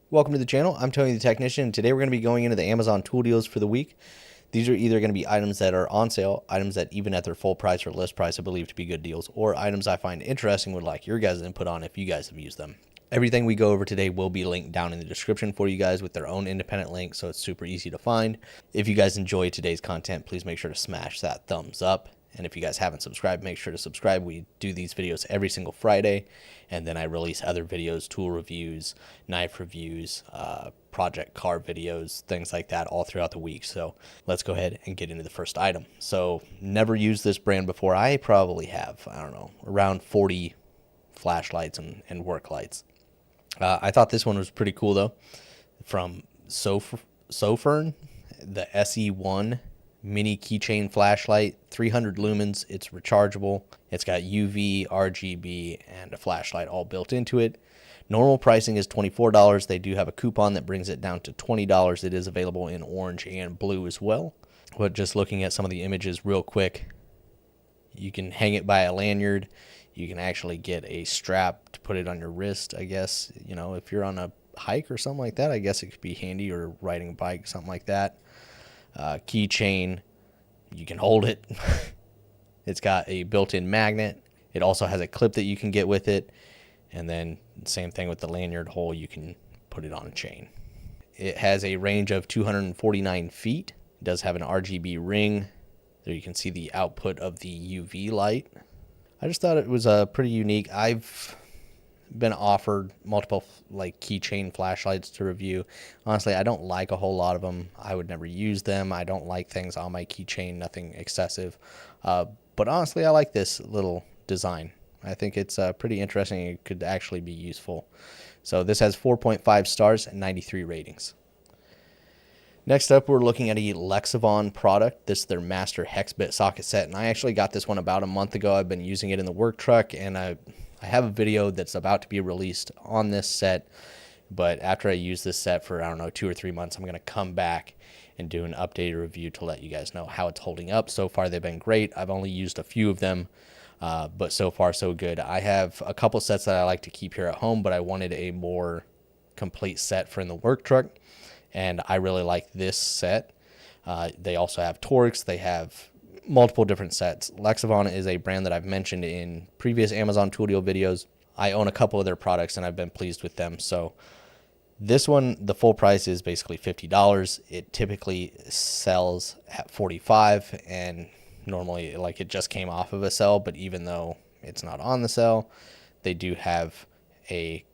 Welcome to the channel. I'm Tony the Technician, and today we're going to be going into the Amazon tool deals for the week. These are either going to be items that are on sale, items that even at their full price or list price I believe to be good deals, or items I find interesting would like your guys' input on if you guys have used them. Everything we go over today will be linked down in the description for you guys with their own independent link, so it's super easy to find. If you guys enjoy today's content, please make sure to smash that thumbs up. And if you guys haven't subscribed, make sure to subscribe. We do these videos every single Friday, and then I release other videos, tool reviews, knife reviews, project car videos, things like that all throughout the week. So let's go ahead and get into the first item. So never used this brand before. I probably have, I don't know, around 40 flashlights and work lights. I thought this one was pretty cool though, from Sofirn, the SE1 mini keychain flashlight, 300 lumens. It's rechargeable. It's got UV, RGB, and a flashlight all built into it. Normal pricing is $24. They do have a coupon that brings it down to $20. It is available in orange and blue as well. But just looking at some of the images real quick, you can hang it by a lanyard. You can actually get a strap to put it on your wrist, I guess. You know, if you're on a hike or something like that, I guess it could be handy, or riding a bike, something like that. Keychain, you can hold it. It's got a built-in magnet. It also has a clip that you can get with it, and then same thing with the lanyard hole, you can put it on a chain. It has a range of 249 feet. It does have an RGB ring. There you can see the output of the UV light. I just thought it was pretty unique. I've been offered multiple like keychain flashlights to review. Honestly, I don't like a whole lot of them. I would never use them. I don't like things on my keychain, nothing excessive. But honestly, I like this little design. I think it's pretty interesting. It could actually be useful. So this has 4.5 stars and 93 ratings. Next up, we're looking at a Lexivon product. This is their master hex bit socket set, and I actually got this one about a month ago. I've been using it in the work truck, and I have a video that's about to be released on this set, but after I use this set for, I don't know, 2 or 3 months, I'm going to come back and do an updated review to let you guys know how it's holding up. So far, they've been great. I've only used a few of them, but so far, so good. I have a couple sets that I like to keep here at home, but I wanted a more complete set for in the work truck, and I really like this set. They also have Torx. They have multiple different sets. Lexivon is a brand that I've mentioned in previous Amazon tool deal videos. I own a couple of their products and I've been pleased with them. So this one, the full price is basically $50. It typically sells at $45, and normally like it just came off of a sale, but even though it's not on the sale, they do have a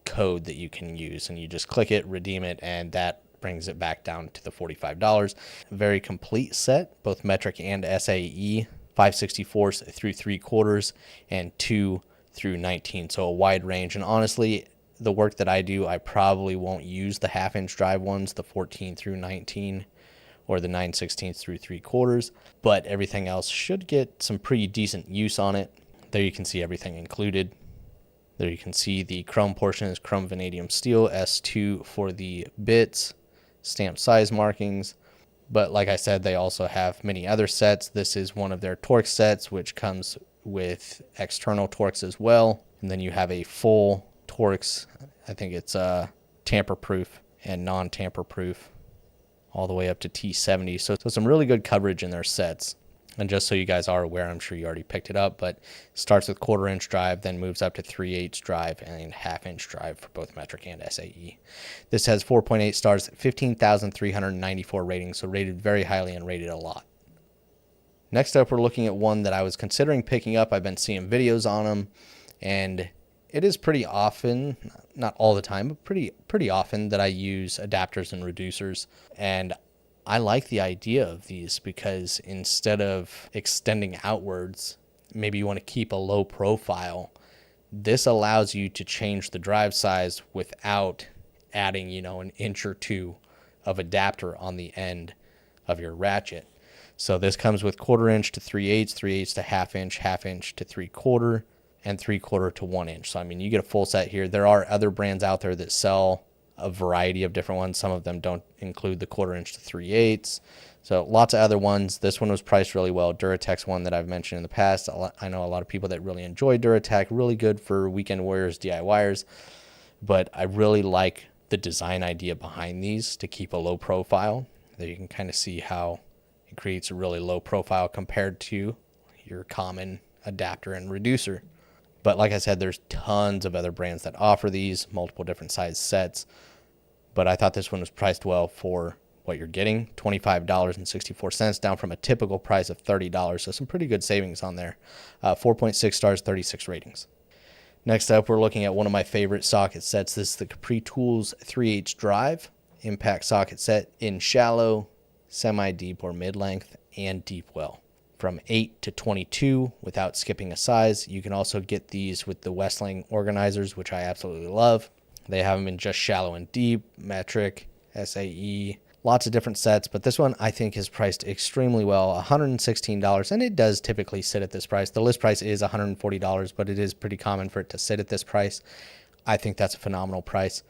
code that you can use, and you just click it, redeem it, and that brings it back down to the $45. Very complete set, both metric and SAE, 5/64 through 3/4 and 2 through 19. So a wide range. And honestly, the work that I do, I probably won't use the 1/2-inch drive ones, the 14 through 19 or the 9/16 through 3/4, but everything else should get some pretty decent use on it. There you can see everything included. There you can see the chrome portion is chrome vanadium steel, S2 for the bits, stamped size markings. But like I said, they also have many other sets. This is one of their Torx sets, which comes with external Torx as well. And then you have a full Torx. I think it's tamper proof and non-tamper proof, all the way up to T70. So some really good coverage in their sets. And just so you guys are aware, I'm sure you already picked it up, but starts with 1/4-inch drive, then moves up to 3/8 drive and 1/2-inch drive for both metric and SAE. This has 4.8 stars, 15,394 ratings, so rated very highly and rated a lot. Next up, we're looking at one that I was considering picking up. I've been seeing videos on them, and it is pretty often, not all the time, but pretty often that I use adapters and reducers. And I like the idea of these because instead of extending outwards, maybe you want to keep a low profile. This allows you to change the drive size without adding, you know, 1 inch or 2 of adapter on the end of your ratchet. So this comes with 1/4-inch to 3/8, 3/8 to 1/2 inch, 1/2 inch to 3/4, and 3/4 to 1 inch. So I mean, you get a full set here. There are other brands out there that sell a variety of different ones. Some of them don't include the 1/4-inch to 3/8. So lots of other ones. This one was priced really well. Duratech's one that I've mentioned in the past. I know a lot of people that really enjoy Duratech. Really good for weekend warriors, DIYers. But I really like the design idea behind these to keep a low profile. There you can kind of see how it creates a really low profile compared to your common adapter and reducer. But like I said, there's tons of other brands that offer these, multiple different size sets. But I thought this one was priced well for what you're getting, $25.64, down from a typical price of $30. So some pretty good savings on there. 4.6 stars, 36 ratings. Next up, we're looking at one of my favorite socket sets. This is the Capri Tools 3/8 drive impact socket set in shallow, semi-deep or mid-length, and deep well. From 8 to 22 without skipping a size. You can also get these with the Westling organizers, which I absolutely love. They have them in just shallow and deep, metric, SAE, lots of different sets, but this one I think is priced extremely well, $116, and it does typically sit at this price. The list price is $140, but it is pretty common for it to sit at this price. I think that's a phenomenal price.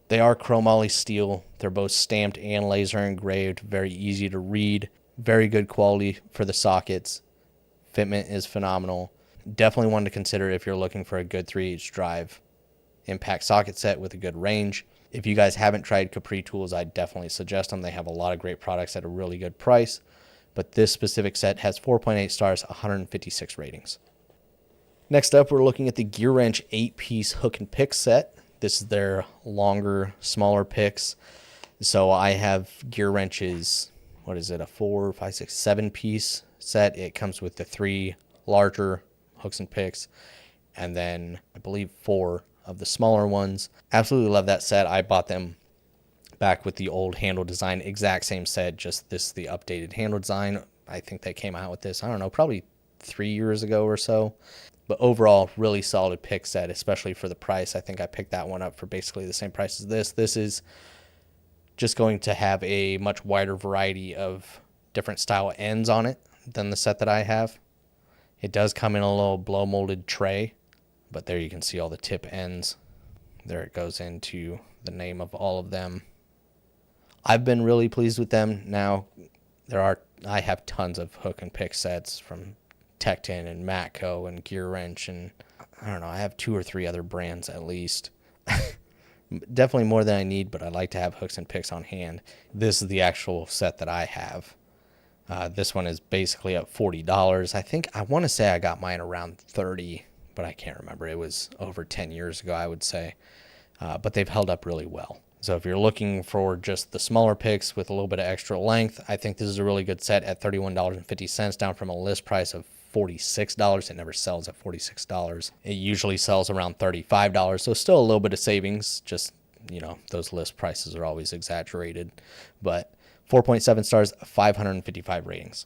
They are chromoly steel. They're both stamped and laser engraved, very easy to read, very good quality for the sockets. Fitment is phenomenal. Definitely one to consider if you're looking for a good 3/8 drive impact socket set with a good range. If you guys haven't tried Capri Tools, I definitely suggest them. They have a lot of great products at a really good price. But this specific set has 4.8 stars, 156 ratings. Next up, we're looking at the Gearwrench 8-piece hook and pick set. This is their longer, smaller picks. So I have Gearwrench's, what is it, a 4, 5, 6, 7-piece set. It comes with the 3 larger hooks and picks, and then I believe 4 of the smaller ones. Absolutely love that set. I bought them back with the old handle design, exact same set, just this the updated handle design. I think they came out with this, I don't know, probably 3 years ago or so. But overall, really solid pick set, especially for the price. I think I picked that one up for basically the same price as this. This is just going to have a much wider variety of different style ends on it than the set that I have. It does come in a little blow molded tray, but there you can see all the tip ends. There it goes into the name of all of them. I've been really pleased with them. Now, I have tons of hook and pick sets from Tecton and Matco and Gearwrench, and I don't know, I have 2 or 3 other brands at least. Definitely more than I need, but I like to have hooks and picks on hand. This is the actual set that I have. This one is basically at $40. I want to say I got mine around $30, but I can't remember. It was over 10 years ago, I would say. But they've held up really well. So if you're looking for just the smaller picks with a little bit of extra length, I think this is a really good set at $31.50, down from a list price of $46. It never sells at $46. It usually sells around $35, so still a little bit of savings. Just, those list prices are always exaggerated. But 4.7 stars, 555 ratings.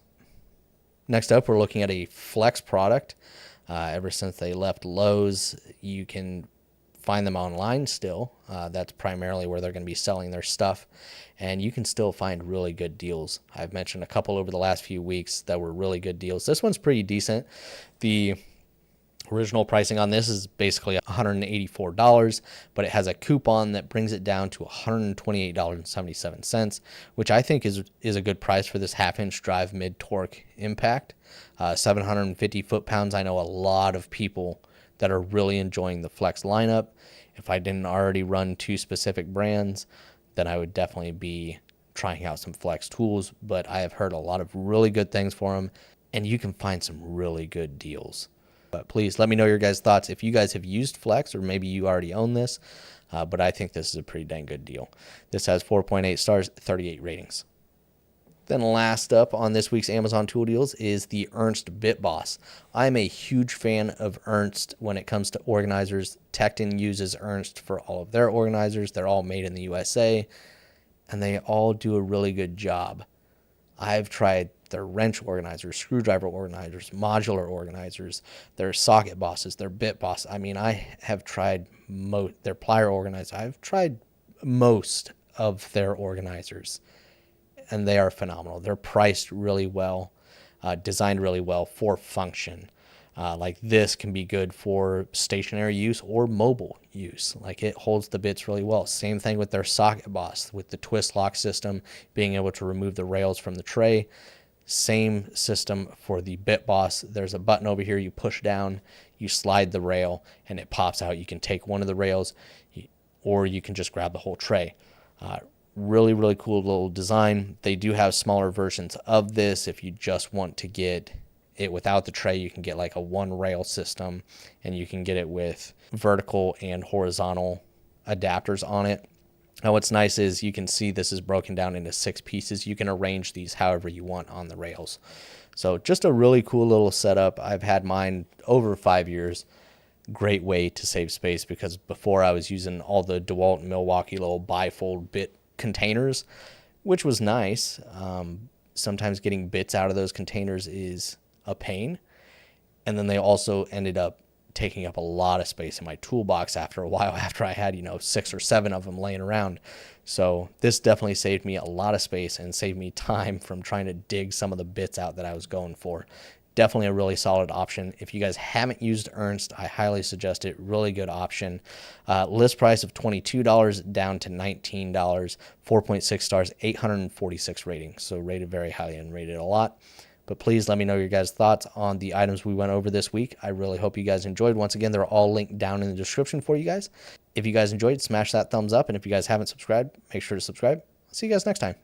Next up, we're looking at a Flex product. Ever since they left Lowe's, you can find them online still. That's primarily where they're going to be selling their stuff, and you can still find really good deals. I've mentioned a couple over the last few weeks that were really good deals. This one's pretty decent. The original pricing on this is basically $184, but it has a coupon that brings it down to $128.77, which I think is a good price for this half-inch drive mid-torque impact. 750 foot-pounds. I know a lot of people that are really enjoying the Flex lineup. If I didn't already run 2 specific brands, then I would definitely be trying out some Flex tools, but I have heard a lot of really good things for them, and you can find some really good deals. But please let me know your guys' thoughts if you guys have used Flex, or maybe you already own this, but I think this is a pretty dang good deal. This has 4.8 stars, 38 ratings. Then last up on this week's Amazon Tool Deals is the Ernst Bit Boss. I'm a huge fan of Ernst when it comes to organizers. Tecton uses Ernst for all of their organizers. They're all made in the USA, and they all do a really good job. I've tried their wrench organizers, screwdriver organizers, modular organizers, their socket bosses, their bit boss. I mean, I have tried their plier organizer. I've tried most of their organizers, and they are phenomenal. They're priced really well, designed really well for function. Like this can be good for stationary use or mobile use. Like it holds the bits really well. Same thing with their socket boss with the twist lock system, being able to remove the rails from the tray. Same system for the bit boss. There's a button over here you push down, you slide the rail, and it pops out. You can take one of the rails, or you can just grab the whole tray. Really, really cool little design. They do have smaller versions of this. If you just want to get it without the tray, you can get like a one rail system, and you can get it with vertical and horizontal adapters on it. Now what's nice is you can see this is broken down into 6 pieces. You can arrange these however you want on the rails. So just a really cool little setup. I've had mine over 5 years. Great way to save space, because before I was using all the DeWalt and Milwaukee little bifold bit containers, which was nice. Sometimes getting bits out of those containers is a pain. And then they also ended up taking up a lot of space in my toolbox after a while, after I had, 6 or 7 of them laying around. So this definitely saved me a lot of space and saved me time from trying to dig some of the bits out that I was going for. Definitely a really solid option. If you guys haven't used Ernst, I highly suggest it. Really good option. List price of $22 down to $19, 4.6 stars, 846 ratings. So rated very highly and rated a lot. But please let me know your guys' thoughts on the items we went over this week. I really hope you guys enjoyed. Once again, they're all linked down in the description for you guys. If you guys enjoyed, smash that thumbs up. And if you guys haven't subscribed, make sure to subscribe. See you guys next time.